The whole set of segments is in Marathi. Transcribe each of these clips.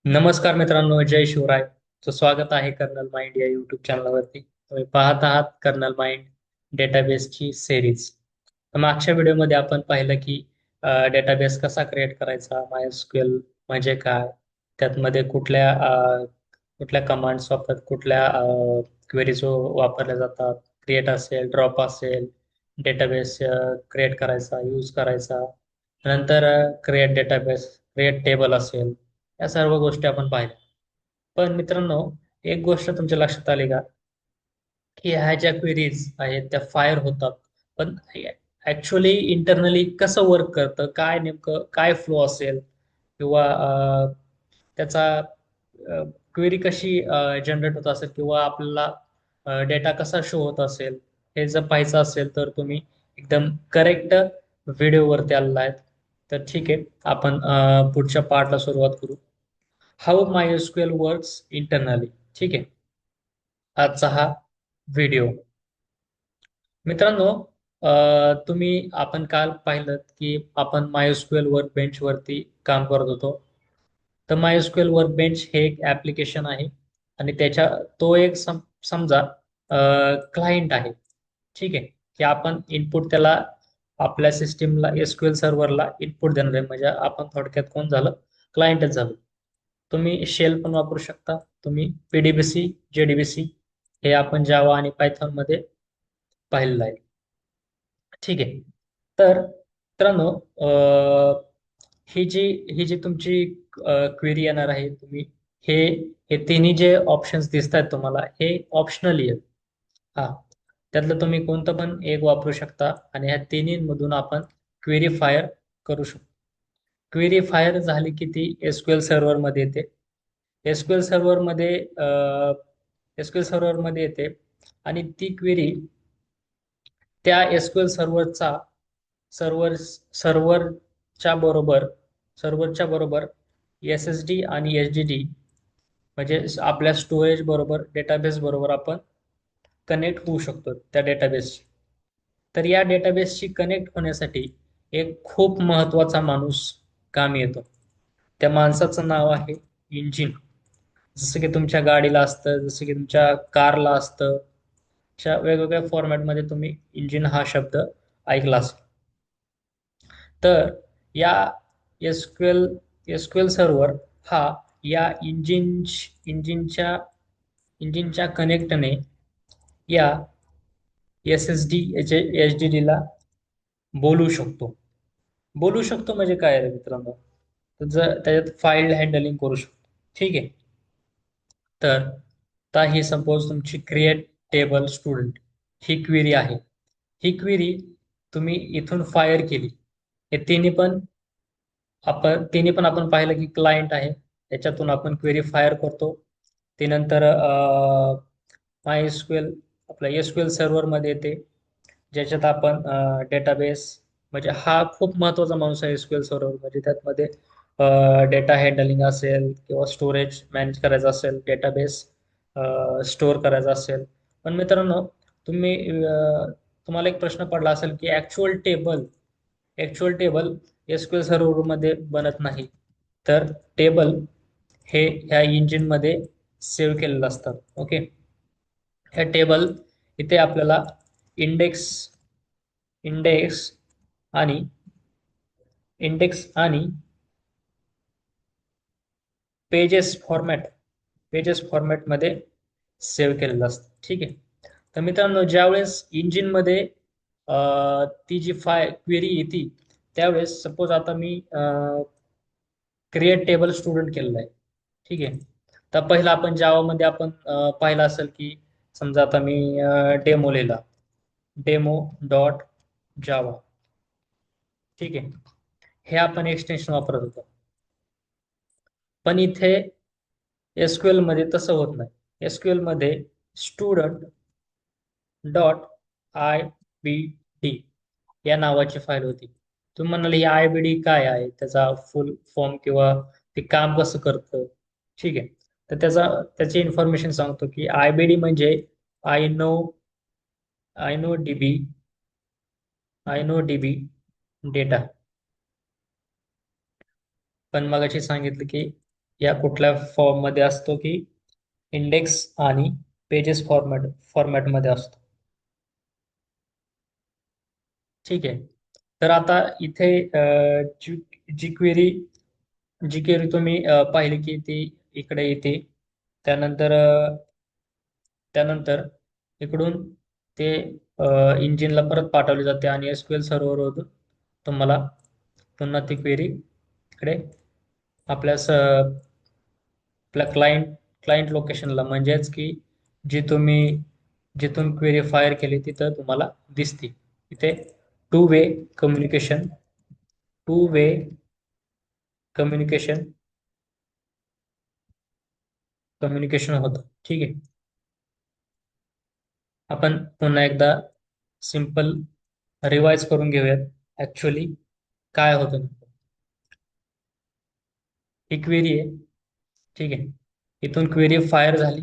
नमस्कार मित्रांनो, जय शिवराय. स्वागत आहे कर्नल माइंड या युट्यूब चॅनलवरती. तुम्ही पाहत आहात कर्नल माइंड डेटाबेसची सिरीज. मागच्या व्हिडिओमध्ये आपण पाहिलं की डेटाबेस कसा क्रिएट करायचा, मायस्क्वेल म्हणजे काय, त्यातमध्ये कुठल्या कमांड्स वापरतात, कुठल्या क्वेरीज वापरल्या जातात, क्रिएट असेल, ड्रॉप असेल, डेटाबेस क्रिएट करायचा, यूज करायचा, नंतर क्रिएट डेटाबेस, क्रिएट टेबल असेल, या सर्व गोष्टी आपण पाहिल्या. पण मित्रांनो, एक गोष्ट तुमच्या लक्षात आली का, की ह्या ज्या क्वेरीज आहेत त्या फायर होतात, पण ऍक्च्युअली इंटरनली कसं वर्क करतं, काय नेमकं काय फ्लो असेल, किंवा त्याचा क्वेरी कशी जनरेट होत असेल, किंवा आपल्याला डेटा कसा शो होत असेल, हे जर पाहायचं असेल तर तुम्ही एकदम करेक्ट व्हिडिओवरती आलेला आहेत. तर ठीक आहे, आपण पुढच्या पार्टला सुरुवात करू. How MySQL works internally. ठीक आहे, आजचा हा व्हिडिओ. मित्रांनो, तुम्ही आपण काल पाहिलं की आपण मायस्क्वेल वर्कबेंच वरती काम करत होतो. तर मायस्क्वेल वर्कबेंच हे एक ऍप्लिकेशन आहे, आणि तो एक समजा क्लायंट आहे. ठीक आहे, की आपण इनपुट त्याला, आपल्या सिस्टीमला, एसक्यूएल सर्व्हरला इनपुट देणार आहे, म्हणजे आपण थोडक्यात कोण झालं, क्लायंटच झालं. तुम्ही शेल पण वापरू शकता, तुम्ही पीडीबीसी, जेडीबीसी, हे आपण जावा आणि पायथॉन मध्ये पाहिलेलं आहे. ठीक आहे. तर मित्रांनो, ही जी ही जी तुमची क्वेरी येणार आहे, तुम्ही हे हे तिन्ही जे ऑप्शन्स दिसत आहेत तुम्हाला, हे ऑप्शनली आहेत. हा, त्यातलं तुम्ही कोणतं पण एक वापरू शकता, आणि ह्या तिन्ही मधून आपण क्वेरी फायर करू शकतो. क्वेरी फायर झाली की ती एसक्यूएल सर्व्हर मध्ये येते. एसक्यूएल सर्व्हर मध्ये एसक्यूएल सर्व्हर मध्ये येते, आणि ती क्वेरी त्या एसक्यूएल सर्व्हर सर्व्हरच्या बरोबर सर्व्हरच्या बरोबर एस एस डी आणि एच डी डी, म्हणजे आपल्या स्टोरेज बरोबर, डेटाबेस बरोबर आपण कनेक्ट होऊ शकतो त्या डेटाबेसशी. तर या डेटाबेसशी कनेक्ट होण्यासाठी एक खूप महत्वाचा माणूस कामी येतो. त्या माणसाचं नाव आहे इंजिन. जसं की तुमच्या गाडीला असतं, जसं की तुमच्या कारला असतं, अशा वेगवेगळ्या फॉर्मॅटमध्ये तुम्ही इंजिन हा शब्द ऐकला असेल. तर या एसक्यूएल एसक्यूएल सर्व्हर हा या इंजिनच्या इंजिनच्या कनेक्टने या S S D H D D ला बोलू शकतो. बोलू शकतो म्हणजे काय रे मित्रांनो, तर त्याच्यात फाईल हँडलिंग करू शकतो. ठीक आहे. तर आता ही सपोज तुमची क्रिएट टेबल स्टुडंट ही क्वेरी आहे. ही क्वेरी तुम्ही इथून फायर केली. हे तिन्ही पण आपण पाहिलं की क्लायंट आहे, त्याच्यातून आपण क्वेरी फायर करतो. ते नंतर माय एसक्यूएल, आपल्या एसक्यूएल सर्व्हर मध्ये येते, ज्याच्यात आपण डेटाबेस, म्हणजे हा खूप महत्वाचा माणूस आहे एसक्यूएल सर्व्हर, म्हणजे त्यातमध्ये डेटा हँडलिंग असेल, किंवा स्टोरेज मॅनेज करायचं असेल, डेटाबेस स्टोअर करायचा असेल. पण मित्रांनो, तुम्ही तुम्हाला एक प्रश्न पडला असेल की ऍक्च्युअल टेबल एसक्यूएल सर्व्हर मध्ये बनत नाही. तर टेबल हे ह्या इंजिन मध्ये सेव्ह केलेलं असतात. ओके. ह्या टेबल इथे आपल्याला इंडेक्स इंडेक्स आणि इंडेक्स आणि पेजेस फॉर्मॅट पेजेस फॉर्मॅट मध्ये सेव्ह केलेलं असतं. ठीक आहे. तर मित्रांनो, ज्यावेळेस इंजिन मध्ये ती जी क्वेरी येते, त्यावेळेस सपोज आता मी क्रिएट टेबल स्टुडंट केलेलं आहे. ठीक आहे. तर पहिला आपण जावा मध्ये आपण पाहिलं असेल की, समजा आता मी डेमो लिहिला, डेमो डॉट जावा. ठीक आहे. हे आपण एक्सटेन्शन वापरत होतो. पण इथे एसक्यूएल मध्ये तसं होत नाही. एसक्यूएल मध्ये student dot I B D या नावाची फाईल होती. तुम्ही म्हणाल ही आय बी डी काय आहे, त्याचा फुल फॉर्म, किंवा ते काम कसं करतं. ठीक आहे. तर त्याची इन्फॉर्मेशन सांगतो की आय बी डी म्हणजे I know I know dB I know dB data. पण मगाशी सांगितलं की या कुठल्या फॉर्म मध्ये असतो की इंडेक्स आणि पेजेस फॉर्मॅट मध्ये असतो. ठीक आहे. तर आता इथे जी जी क्वेरी जी क्वेरी तुम्ही पाहिली की ती इकडे येते. त्यानंतर त्यानंतर इकडून ते इंजिनला परत पाठवले जाते आणि एसक्यूएल सर्व्हरवरून तुम्हाला पुन्हा ती क्वेरी इकडे आपल्या आपल्या क्लायंट लोकेशनला, म्हणजेच की जी तुम्ही जिथून क्वेरी फायर केली तिथं तुम्हाला दिसते. इथे two way communication two way communication communication होतं. ठीक आहे. आपण पुन्हा एकदा सिंपल रिवाइज करून घेऊयात. ऍक्च्युली काय होतं. ही क्वेरी आहे. ठीक आहे. इथून क्वेरी फायर झाली.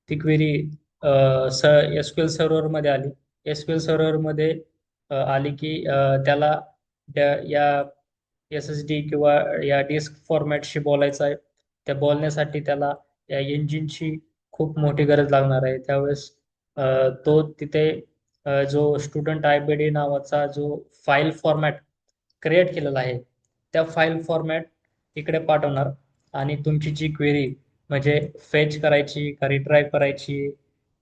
ती क्वेरी एसक्यूएल सर्व्हरमध्ये आली. एसक्यूएल सर्व्हरमध्ये आली की त्याला या एस एस डी किंवा या डिस्क फॉर्मॅटशी बोलायचं आहे. त्या बोलण्यासाठी त्याला या इंजिनची खूप मोठी गरज लागणार आहे. त्यावेळेस तो तिथे जो स्टुडंट आयबीडी नावाचा जो फाईल फॉर्मॅट क्रिएट केलेला आहे त्या फाईल फॉर्मॅट इकडे पाठवणार. आणि तुमची जी क्वेरी म्हणजे फेच करायची का रिट्राय करायची,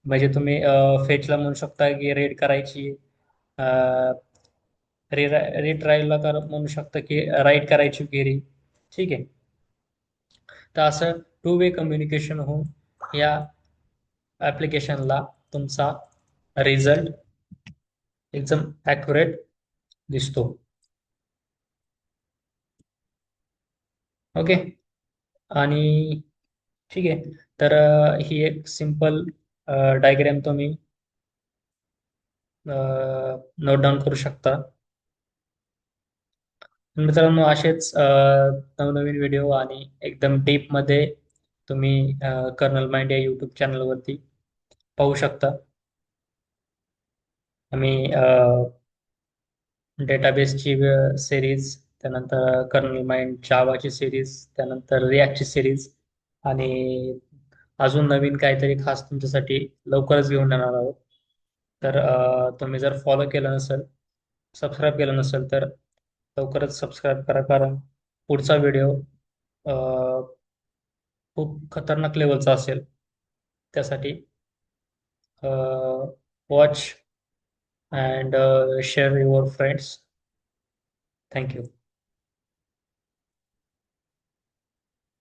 म्हणजे तुम्ही फेचला म्हणू शकता की रीड करायची, रिट्रायला म्हणू शकता की राईट करायची क्वेरी. ठीक आहे. तर असं टू वे कम्युनिकेशन होऊन या ॲप्लिकेशनला तुमचा रिझल्ट एकदम ॲक्युरेट दिसतो. ओके. आणि ठीक आहे. तर ही एक सिंपल डायग्रॅम तुम्ही नोट डाऊन करू शकता. मित्रांनो, असेच नवनवीन व्हिडिओ आणि एकदम डीपमध्ये तुम्ही कर्नल माइंड या यूट्यूब चॅनलवरती पाहू शकता. आम्ही डेटाबेसची सिरीज, त्यानंतर कर्नल माइंड जावाची सिरीज, त्यानंतर रिॲक्टची सिरीज आणि अजून नवीन काहीतरी खास तुमच्यासाठी लवकरच घेऊन येणार आहोत. तर तुम्ही जर फॉलो केलं नसेल, सबस्क्राईब केलं नसेल तर लवकरच सबस्क्राईब करा, कारण पुढचा व्हिडिओ खूप खतरनाक लेवलचा असेल. त्यासाठी watch and share your friends. Thank you.